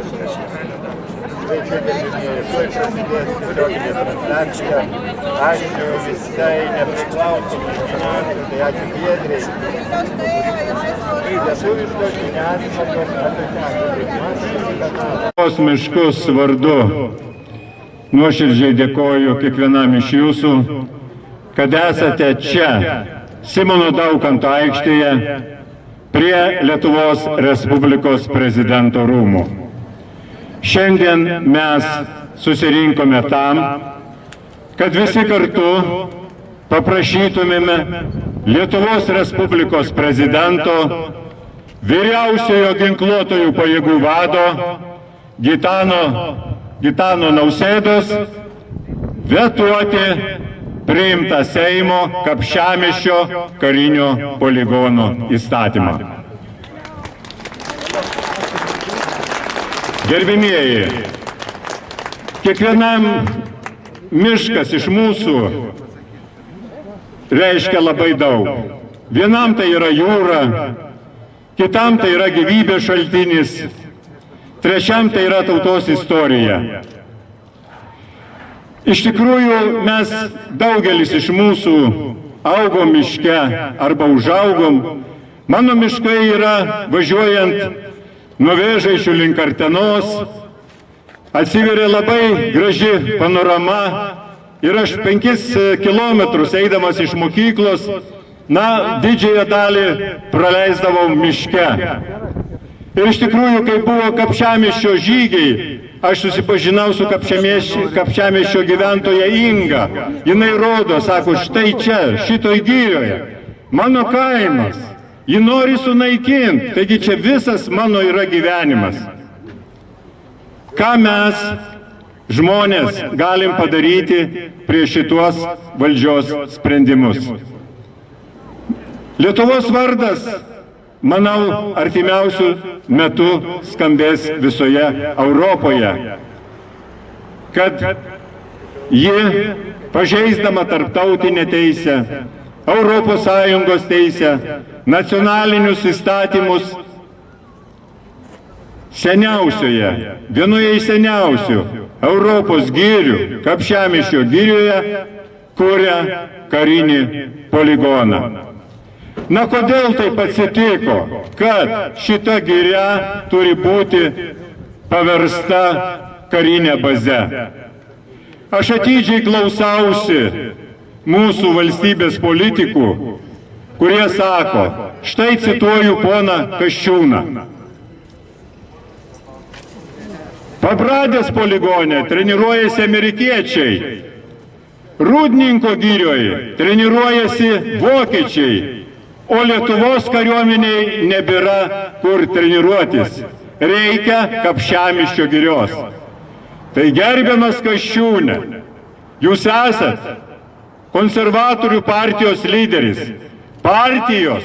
Sveiki, gerbimieji, tuoj prasidės tiesioginė transliacija. Ačiū visai nepriklausomai žiniasklaidai, ačiū Giedrei. Lietuviškos žiniasklaidos asociacijos miškus vardu. Nuoširdžiai dėkoju kiekvienam iš jūsų, kad esate čia, Simono Daukanto aikštėje, prie Lietuvos Respublikos prezidento rūmų. Šiandien mes susirinkome tam, kad visi kartu paprašytumėme Lietuvos Respublikos prezidento, vyriausiojo ginkluotojų pajėgų vado Gitano Nausėdos vetuoti priimtą Seimo Kapčiamiesčio karinio poligono įstatymą. Gerbimieji, kiekvienam miškas iš mūsų reiškia labai daug. Vienam tai yra jūra, kitam tai yra gyvybės šaltinis, trečiam tai yra tautos istorija. Iš tikrųjų, mes daugelis iš mūsų augom miške arba užaugom. Mano miškai yra važiuojant nuo Vėžaičių link Artenos, atsiveria labai graži panorama ir aš 5 kilometrus eidamas iš mokyklos, didžiąją dalį praleisdavau miške. Ir iš tikrųjų, kai buvo Kapčiamiesčio žygiai, aš susipažinau su Kapčiamiesčio gyventoja Inga. Jinai rodo, sako, štai čia, šitoj girioje, mano kaimas. Ji nori sunaikinti, taigi čia visas mano yra gyvenimas. Ką mes, žmonės, galim padaryti prieš šituos valdžios sprendimus? Lietuvos vardas, manau, artimiausių metų skambės visoje Europoje, kad ji, pažeisdama tarptautinę teisę, Europos Sąjungos teisę, nacionalinius įstatymus, vienoje iš seniausių Europos girių, Kapčiamiesčio girioje, kuria karinį poligoną. Kodėl taip atsitiko, kad šita giria turi būti paversta karinė baze? Aš atidžiai klausausi mūsų valstybės politikų, kurie sako, štai cituoju poną Kasčiūną. Pabradės poligone treniruojasi amerikiečiai, Rūdninko girioje treniruojasi vokiečiai, o Lietuvos kariuomeniai nebėra kur treniruotis. Reikia Kapčiamiesčio girios. Tai gerbiamas Kasčiūne, jūs esat konservatorių partijos lyderis, partijos,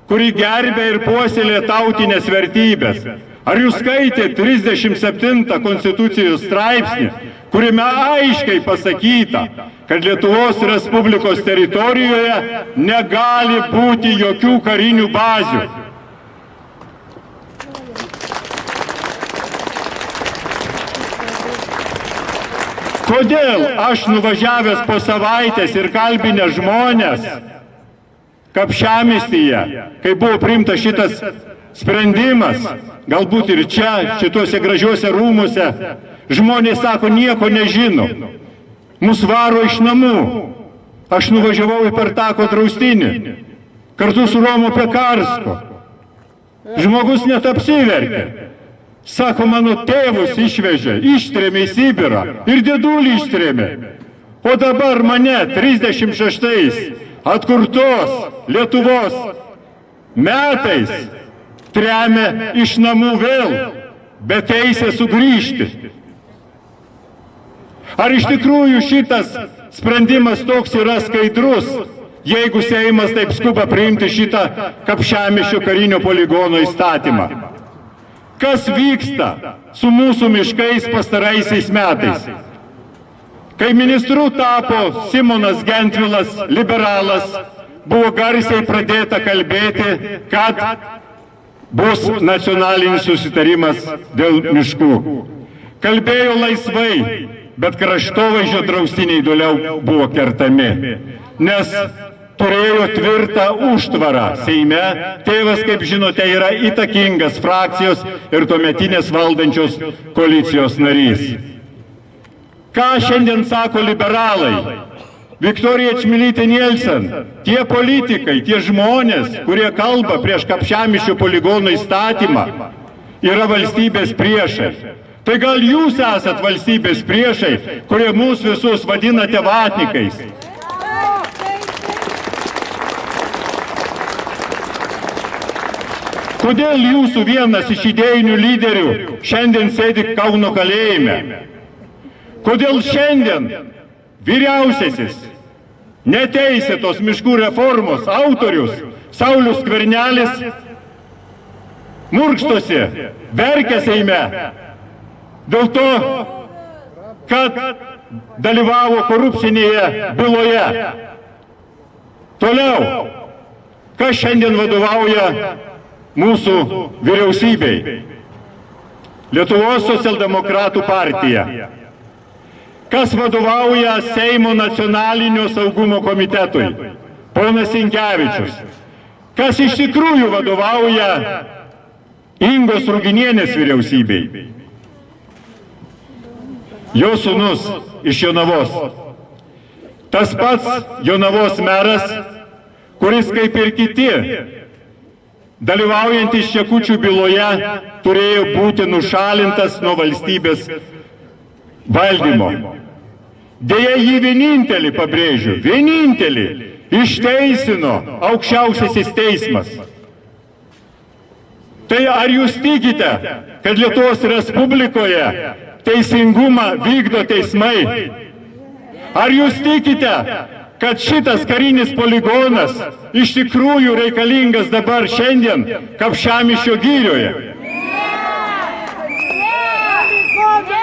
kuri gerbia ir puoselė tautinės vertybės. Ar jūs skaitėte 37 konstitucijos straipsnį, kuriame aiškiai pasakyta, kad Lietuvos Respublikos teritorijoje negali būti jokių karinių bazių? Kodėl aš nuvažiavęs po savaitės ir kalbinę žmonės Kapčiamiestyje, kai buvo priimtas šitas sprendimas, galbūt ir čia, šituose gražiuose rūmuose, žmonės sako, nieko nežino, mus varo iš namų. Aš nuvažiavau į Pertako draustinį, kartu su Romu Pekarsko. Žmogus net apsiverkė. Sako, mano tėvus ištrėmė į Sibirą ir dėdulį ištrėmė. O dabar mane 36 atkurtos Lietuvos metais tremia iš namų vėl, be teisė sugrįžti. Ar iš tikrųjų šitas sprendimas toks yra skaidrus, jeigu Seimas taip skuba priimti šitą Kapčiamiesčio karinio poligono įstatymą? Kas vyksta su mūsų miškais pastaraisiais metais? Kai ministru tapo Simonas Gentvilas, liberalas, buvo garsiai pradėta kalbėti, kad bus nacionalinis susitarimas dėl miškų. Kalbėjo laisvai, bet kraštovaizdžio draustiniai toliau buvo kertami, nes turėjo tvirtą užtvarą Seime. Tėvas, kaip žinote, yra įtakingas frakcijos ir tuometinės valdančios koalicijos narys. Ką šiandien sako liberalai? Viktorija Čmilytė Nielsen, tie politikai, tie žmonės, kurie kalba prieš Kapčiamiesčio poligono įstatymą, yra valstybės priešai. Tai gal jūs esat valstybės priešai, kurie mūsų visus vadinate vatnikais? Kodėl jūsų vienas iš idėjinių lyderių šiandien sėdi Kauno kalėjime? Kodėl šiandien vyriausiasis neteisėtos miškų reformos autorius Saulius Skvernelis murkštosi, verkia Seime dėl to, kad dalyvavo korupcinėje byloje? Toliau, kas šiandien vadovauja mūsų vyriausybei? Lietuvos socialdemokratų partija. Kas vadovauja Seimo nacionalinio saugumo komitetui? Ponas Sinkevičius. Kas iš tikrųjų vadovauja Ingos Ruginienės vyriausybei? Jo sūnus iš Jonavos. Tas pats Jonavos meras, kuris kaip ir kiti dalyvaujantys Čekučių byloje turėjo būti nušalintas nuo valstybės valdymo. Deja, jį vienintelį, pabrėžiu, vienintelį išteisino aukščiausiasis teismas. Tai ar jūs tikite, kad Lietuvos Respublikoje teisingumą vykdo teismai? Ar jūs tikite, kad šitas karinis poligonas iš tikrųjų reikalingas dabar šiandien Kapčiamiesčio girioje?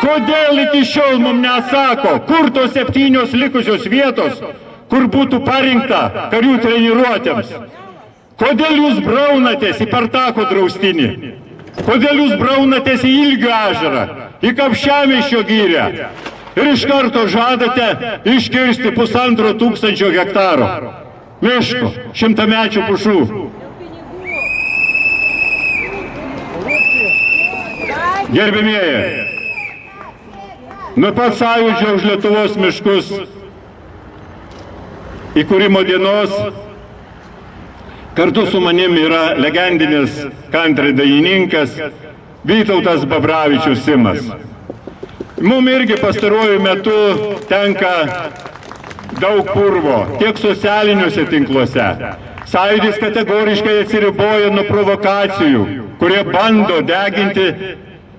Kodėl iki šiol mums neatsako, kur tos 7 likusios vietos, kur būtų parinkta karių treniruotėms? Kodėl jūs braunatės į Partako draustinį? Kodėl jūs braunatės į Ilgio ežerą, į Kapčiamiesčio girią? Ir iš karto žadate iškirsti 1,5 tūkstančio hektarų miško, 100-mečių pušų. Gerbimieji, nuo pat Sąjūdžio už Lietuvos miškus įkūrimo dienos kartu su manim yra legendinis country dainininkas Vytautas Babravičius Simas. Mums irgi pastaruoju metu tenka daug purvo, tiek socialiniuose tinkluose. Sąjūdis kategoriškai atsiriboja nuo provokacijų, kurie bando deginti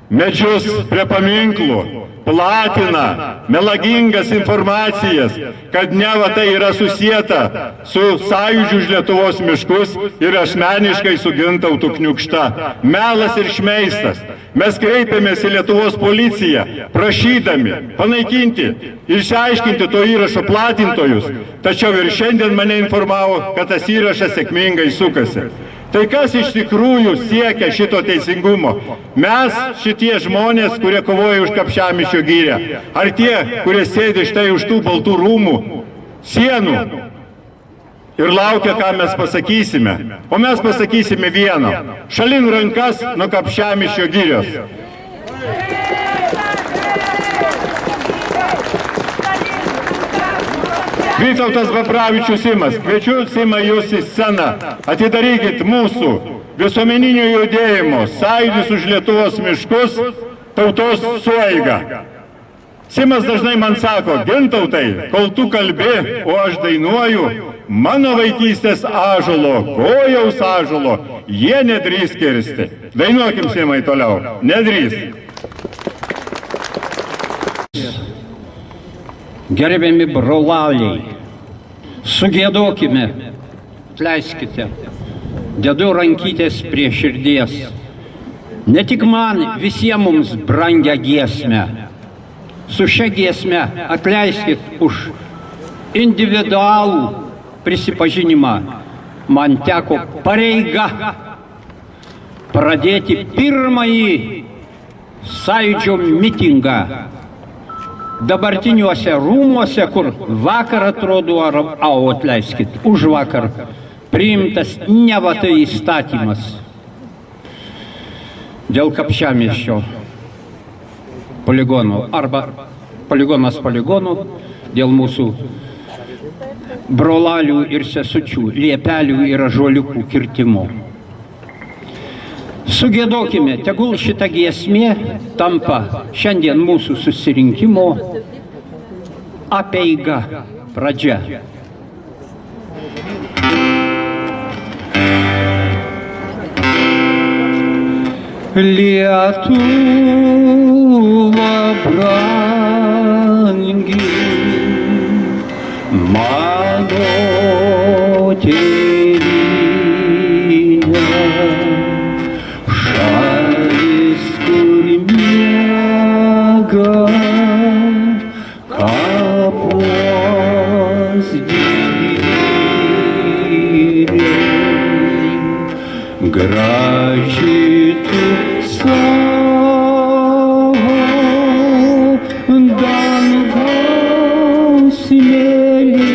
medžius prie paminklų, platina melagingas informacijas, kad neva tai yra susieta su Sąjūdžiu už Lietuvos miškus ir asmeniškai su Gintautu Kniukšta. Melas ir šmeistas. Mes kreipėmės į Lietuvos policiją, prašydami panaikinti ir išsiaiškinti to įrašo platintojus, tačiau ir šiandien mane informavo, kad tas įrašas sėkmingai sukasi. Tai kas iš tikrųjų siekia šito teisingumo? Mes, šitie žmonės, kurie kovoja už Kapčiamiesčio girią, ar tie, kurie sėdi štai už tų baltų rūmų sienų ir laukia, ką mes pasakysime? O mes pasakysime vieną: šalin rankas nuo Kapčiamiesčio girios. Vytautas Babravičius Simas, kviečiu Simą jūs į sceną. Atidarykit mūsų visuomeninio judėjimo Sąjūdis už Lietuvos miškus tautos sueigą. Simas dažnai man sako: Gintautai, kol tu kalbi, o aš dainuoju, mano vaikystės ąžuolo, gojaus ąžuolo, jie nedrįs kirsti. Dainuokim, Simai, toliau. Nedrįs. Gerbiami brolaliai, sugėdokime, atleiskite, dedu rankytės prie širdies. Ne tik man, visiems mums brangią giesmę. Su šia giesme atleiskit už individualų prisipažinimą. Man teko pareiga pradėti pirmąjį sąjūdžio mitingą dabartiniuose rūmuose, kur vakar atrodo, atleiskit, už vakar priimtas neva tai įstatymas dėl Kapčiamiesčio poligono arba poligonas poligonų dėl mūsų brolalių ir sesučių, liepelių ir ąžuoliukų kirtimo. Sugėdokime, tegul šita giesmė tampa šiandien mūsų susirinkimo apeiga, pradžia. Lietuva brangi, mano tėvynė, šalis, kur miega kapuos didvyriai, graži tu savo dangaus mėlyne,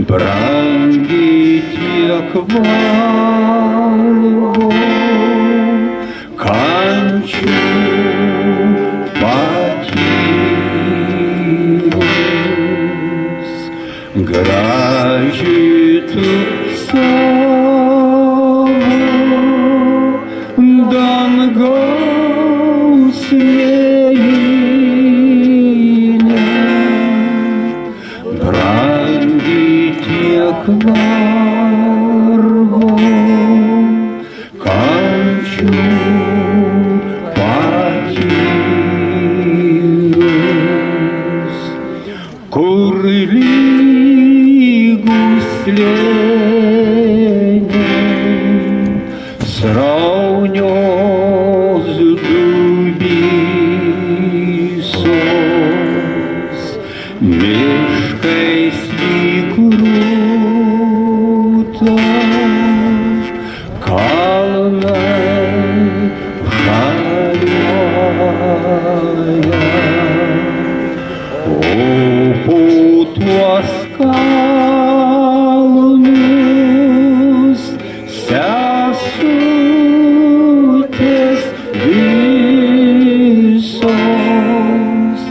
brangi tiek vargo, kančių patyrus, graži tu dangaus mėlyne, brangi tiek vargo, kančių patyrus, kur lygūs slėniai, sraunios dubysos, miškais lyg rūta, kalnai žaliuoja, o po tuos kalnus sesutės visos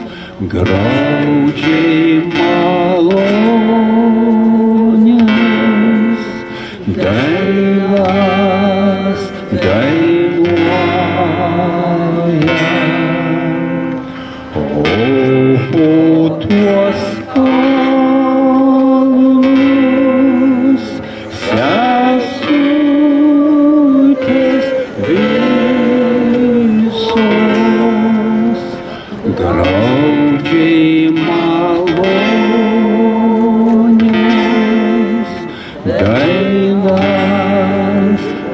graudžiai malonės dainas dainuoja, o po tuos kalnus sesutės visos graudžiai malonės dainas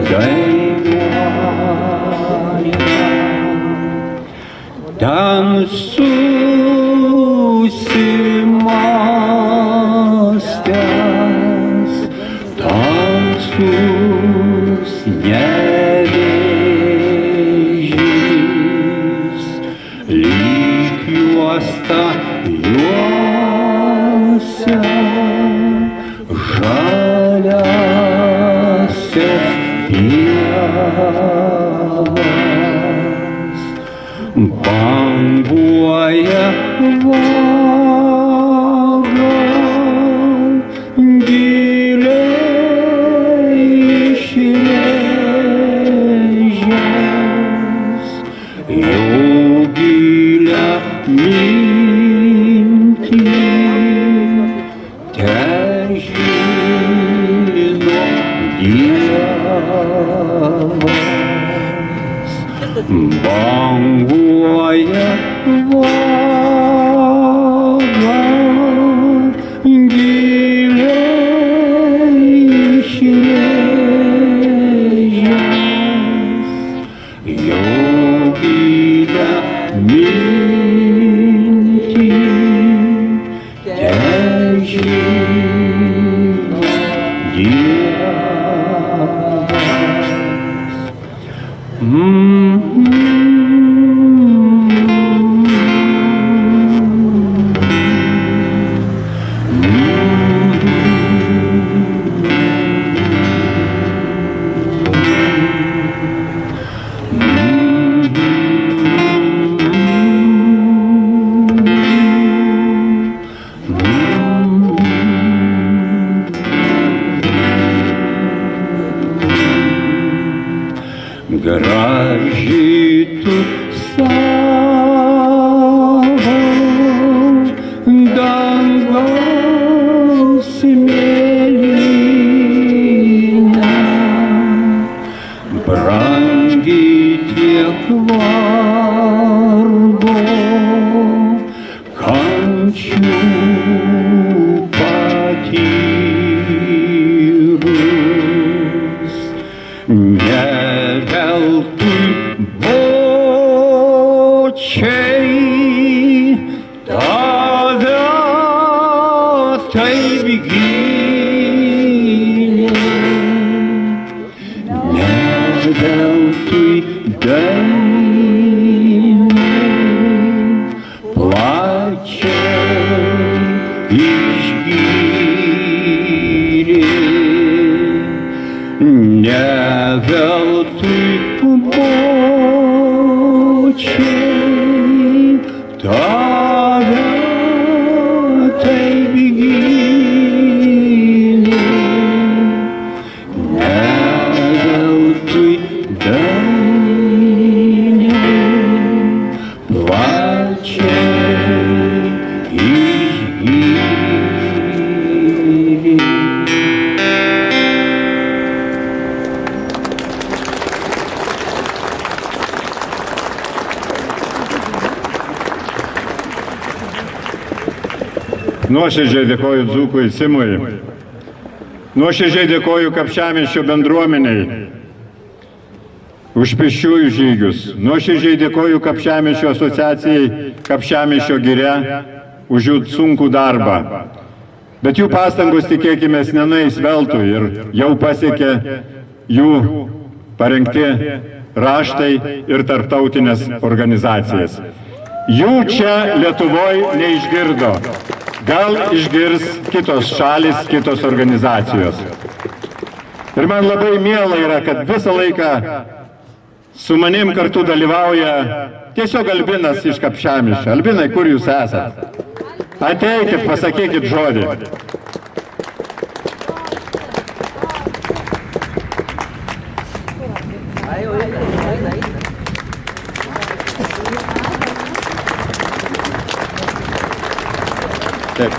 dainuoja. Ten susimąstęs tamsus nevėžys, lyg juosta juosia žaliasias pievas, banguoja vaga giliai išrėžęs, jau gilią mintį težino Dievas, banguoja vaga giliai išrėžęs, jau gilią mintį težino Dievas. Graži tu savo dangaus mėlyna, brangi tiek vargo, kančių patyrus. Ne veltui bočiai tave taip gynė, ne veltui dainai plačiai išgyrė, ne veltui bočiai tave taip gynė, ne veltui dainai plačiai išgyrė. Nuoširdžiai dėkoju dzūkui Simui. Nuoširdžiai dėkoju Kapčiamiesčio bendruomeniai už pėsčiųjų žygius. Nuoširdžiai dėkoju Kapčiamiesčio asociacijai Kapčiamiesčio giria už jų sunkų darbą. Bet jų pastangos, tikėkime, nenueis veltui ir jau pasiekė jų parengti raštai ir tarptautinės organizacijas. Jų čia Lietuvoje neišgirdo. Gal išgirs kitos šalis, kitos organizacijos. Ir man labai miela yra, kad visą laiką su manim kartu dalyvauja tiesiog Albinas iš Kapčiamiesčio. Albinai, kur jūs esate? Ateikit, pasakykit žodį. Taip,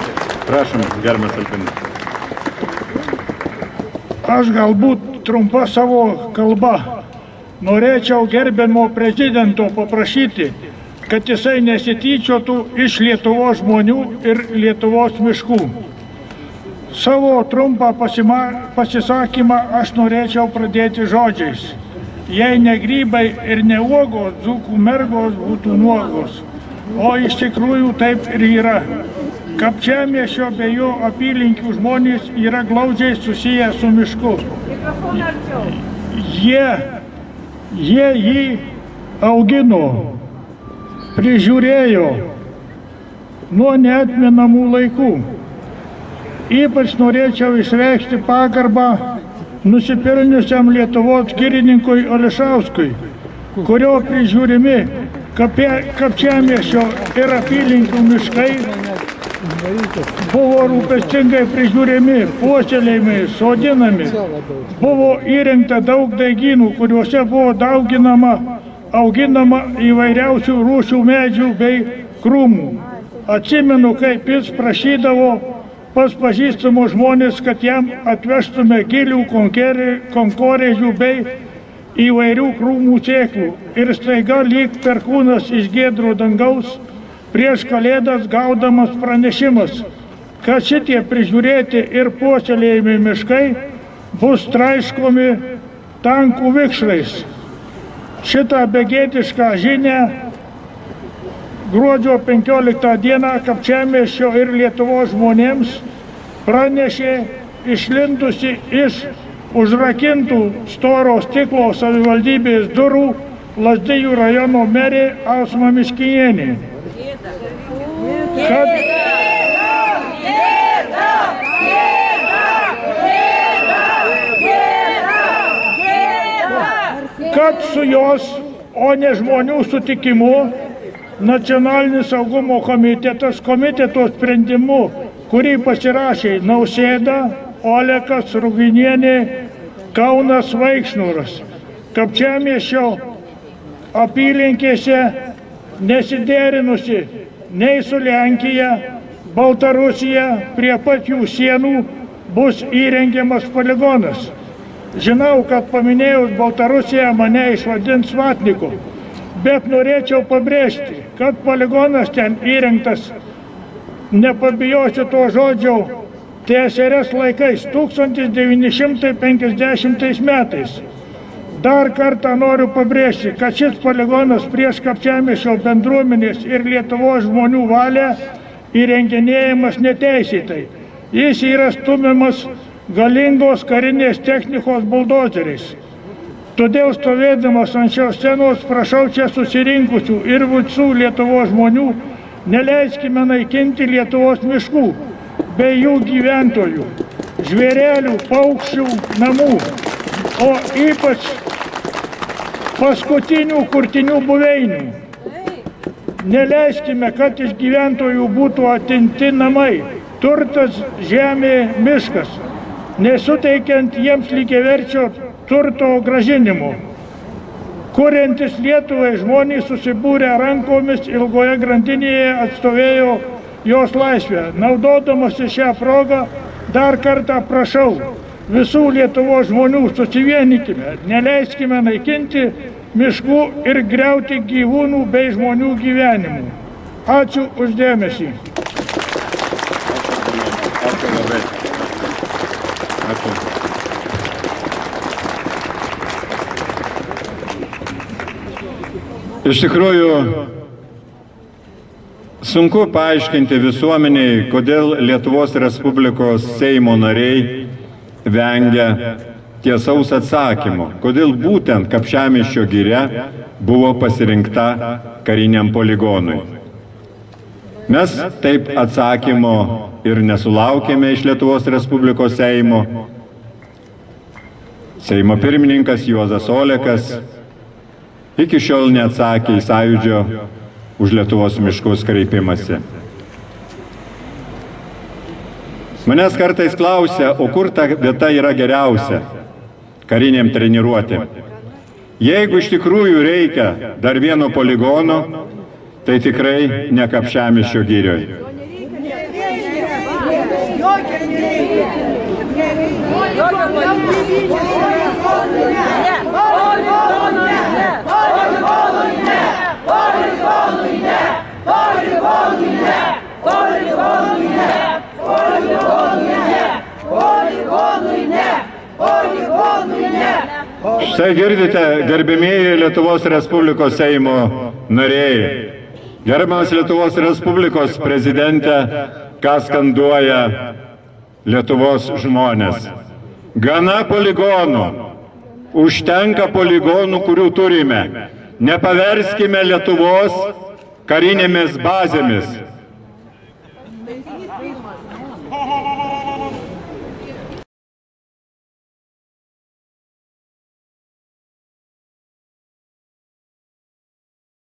prašom, gerbiamas Albinas. Aš galbūt trumpa savo kalba norėčiau gerbiamo prezidento paprašyti, kad jisai nesityčiotų iš Lietuvos žmonių ir Lietuvos miškų. Savo trumpą pasisakymą aš norėčiau pradėti žodžiais. Jei ne grybai ir ne uogos, dzūkų mergos būtų nuogos. O iš tikrųjų taip ir yra. Kapčiamiesčio bei jo apylinkių žmonės yra glaudžiai susiję su mišku. Jie jį augino, prižiūrėjo nuo neatmenamų laikų. Ypač norėčiau išreikšti pagarbą nusipelniusiam Lietuvos girininkui Ališauskui, kurio prižiūrimi Kapčiamiesčio ir apylinkių miškai buvo rūpestingai prižiūrimi, puoselėjami, sodinami. Buvo įrengta daug daigynų, kuriuose buvo auginama įvairiausių rūšių medžių bei krūmų. Atsimenu, kaip jis prašydavo pas pažįstamus žmonės, kad jam atvežtume gilių konkorėžių bei įvairių krūmų sėklų. Ir staiga lyg perkūnas iš giedro dangaus prieš Kalėdas gaudamas pranešimas, kad šitie prižiūrėti ir puoselėjami miškai bus traiškomi tankų vikšrais. Šitą begėdišką žinią gruodžio 15 dieną Kapčiamiesčio ir Lietuvos žmonėms pranešė išlindusi iš užrakintų storo stiklo savivaldybės durų Lazdijų rajono merė Ausma Miškinienė. Kad su jos, o ne žmonių sutikimu, Nacionalinis saugumo komiteto sprendimu, kurį pasirašė Nausėda, Olekas, Ruginienė, Kaunas, Vaikšnoras, Kapčiamiesčio apylinkėse nesiderinusi nei su Lenkija, Baltarusija, prie pat jų sienų bus įrengiamas poligonas. Žinau, kad paminėjus Baltarusiją mane išvadins vatniku, bet norėčiau pabrėžti, kad poligonas ten įrengtas, nepabijosiu to žodžio, TSRS laikais 1950 metais. Dar kartą noriu pabrėžti, kad šis poligonas prieš Kapčiamiesčio bendruomenės ir Lietuvos žmonių valią įrenginėjamas neteisėtai. Jis yra stumiamas galingos karinės technikos buldozeriais. Todėl stovėdamas ant šios scenos prašau čia susirinkusių ir visų Lietuvos žmonių, neleiskime naikinti Lietuvos miškų bei jų gyventojų, žvėrelių, paukščių, namų, o ypač paskutinių kurtinių buveinių. Neleiskime, kad iš gyventojų būtų atimti namai, turtas, žemė, miškas, nesuteikiant jiems lygiaverčio turto grąžinimo. Kuriantis Lietuvai žmonės susibūrę rankomis ilgoje grandinėje atstovėjo jos laisvę. Naudodamasi šią progą dar kartą prašau visų Lietuvos žmonių, susivienykime, neleiskime naikinti miškų ir griauti gyvūnų bei žmonių gyvenimų. Ačiū už dėmesį. Ačiū labai. Ačiū. Iš tikrųjų, sunku paaiškinti visuomeniai, kodėl Lietuvos Respublikos Seimo nariai vengia tiesaus atsakymo, kodėl būtent Kapčiamiesčio giria buvo pasirinkta kariniam poligonui. Mes taip atsakymo ir nesulaukėme iš Lietuvos Respublikos Seimo. Seimo pirmininkas Juozas Olekas iki šiol neatsakė į Sąjūdžio už Lietuvos miškus kreipimąsi. Manęs kartais klausia, o kur ta vieta yra geriausia kariniam treniruotėm. Jeigu iš tikrųjų reikia dar vieno poligono, tai tikrai ne Kapčiamiesčio girioje. Štai girdite, gerbimieji Lietuvos Respublikos Seimo nariai, gerbiamas Lietuvos Respublikos prezidente, ką skanduoja Lietuvos žmonės. Gana poligonų, užtenka poligonų, kurių turime. Nepaverskime Lietuvos karinėmis bazėmis.